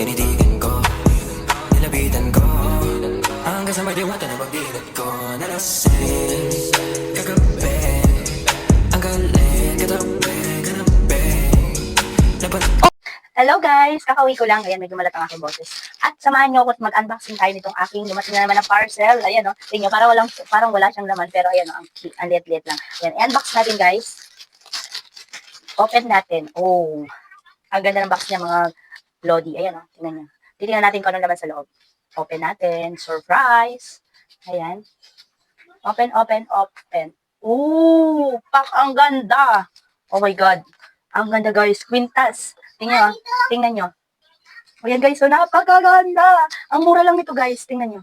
Tinitigan ko, nilapitan ko, hanggang sa may diwata na pagdilat ko. Nalasing, kagabi, ang galing, katabi, dapat. Hello guys! Kakauwi ko lang. Ayan, medyo malat ang aking boses. At samahan niyo ako at mag-unboxing tayo nitong aking dumating na naman na parcel. Ayan o. Tingnan nyo, parang wala siyang laman. Pero ayan o, ang liit-liit lang. Ayan, i-unbox natin guys. Open natin. Oh, ang ganda ng box niya mga lodi. Ayan o, tingnan nyo. Titingnan natin kung ano laman sa loob. Open natin. Surprise! Ayan. Open, open, open. Ooh, pak, ang ganda. Oh my God. Ang ganda guys. Quintas. Tingnan nyo. Ayan guys, so napakaganda. Ang mura lang nito guys, tingnan nyo.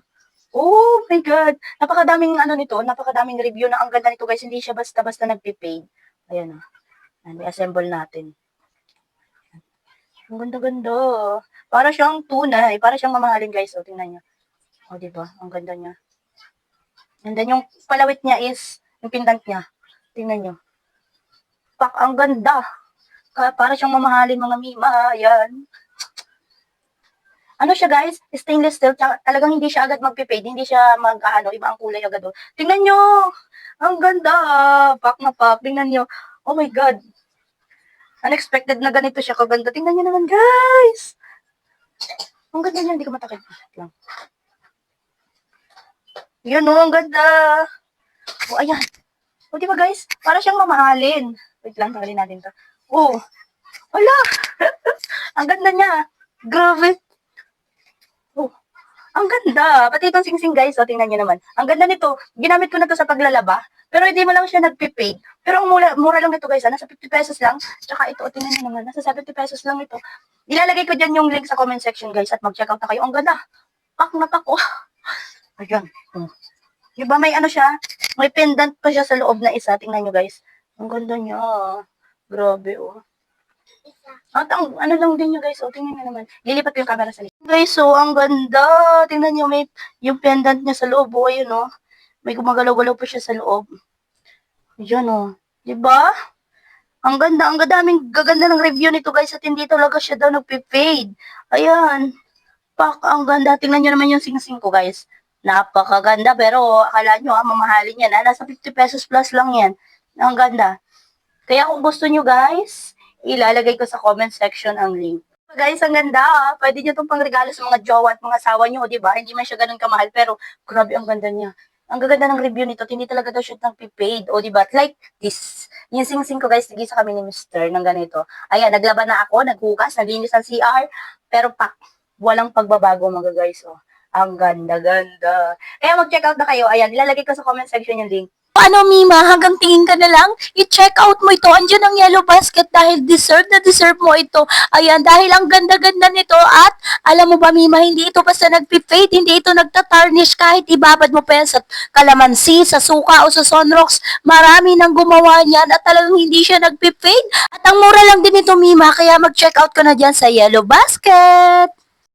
Oh my God. Napakadaming nito, napakadaming review na ang ganda nito guys. Hindi siya basta-basta nagpipaid. Ayan o. Ayan, i-assemble natin. Ang ganda-ganda. Para siyang tunay. Para siyang mamahalin guys. O, tingnan nyo. O, diba? Ang ganda niya. And then yung palawit niya is, yung pendant niya. Tingnan nyo. Pak, ang ganda. Para siyang mamahalin mga mima. Ayan. Ano siya guys? Stainless steel. Talagang hindi siya agad magpipade. Hindi siya iba ang kulay agad. Oh. Tingnan nyo. Ang ganda. Pak na pak. Tingnan nyo. Oh my God. Unexpected na ganito siya kaganda. Tingnan nyo naman guys. Ang ganda niya. Hindi ko matakit. Lang. Yan o. Ang ganda. Oh, ayan. O, diba guys? Para siyang mamahalin. Wait lang. Tagalin natin to. Oh. Wala. Ang ganda niya. Grabe. Oh. Ang ganda. Pati itong sing-sing guys. O, tingnan nyo naman. Ang ganda nito. Ginamit ko na to sa paglalaba. Pero hindi mo lang siya nagpipaid. Pero ang mura lang nito guys. Nasa 50 pesos lang. Tsaka ito. Tingnan nyo naman. Nasa 70 pesos lang ito. Ilalagay ko dyan yung link sa comment section guys. At mag-check out na kayo. Ang ganda. Pak na pak. Oh. Ayan. Diba may siya? May pendant pa siya sa loob na isa. Tingnan nyo guys. Ang ganda niya. Grabe oh. At ang lang din nyo guys. Oh, tingnan nyo naman. Lilipat ko yung camera sa list. Guys, so ang ganda. Tingnan nyo may yung pendant niya sa loob. Oh, ayun oh. May gumagalaw-galaw pa siya sa loob. Ayan oh. Diba? Ang ganda. Ang daming gaganda ng review nito guys. At hindi talaga siya daw nagpipaid. Ayan. Pak, ang ganda. Tingnan nyo naman yung sing-sing ko guys. Napakaganda, pero akala nyo mamahalin yan. Nasa 50 pesos plus lang yan. Ang ganda. Kaya kung gusto nyo guys, ilalagay ko sa comment section ang link. Guys, ang ganda. Pwede nyo itong pangregalo sa mga jowa at mga asawa nyo, di ba? Hindi man siya ganun kamahal, pero grabe ang ganda niya. Ang gaganda ng review nito, hindi talaga daw siya ng prepaid, o di ba? Like this. Yung sing-sing ko guys, nagisa kami ni Mr. ng ganito. Ayan, naglaba na ako, naghugas, naglinis ang CR, pero walang pagbabago mga guys, oh. Ang ganda-ganda. Kaya mag-check out na kayo. Ayan, ilalagay ko sa comment section yung link. Ano, Mima, hanggang tingin ka na lang, i-check out mo ito. Andiyan ang yellow basket dahil deserve na deserve mo ito. Ayan, dahil ang ganda-ganda nito at alam mo ba, Mima, hindi ito basta nagpi-fade, hindi ito nagtatarnish kahit ibabad mo pa yan sa kalamansi, sa suka o sa sunrocks. Marami nang gumawa niyan at talagang hindi siya nagpi-fade. At ang mura lang din ito, Mima, kaya mag-check out ka na dyan sa yellow basket.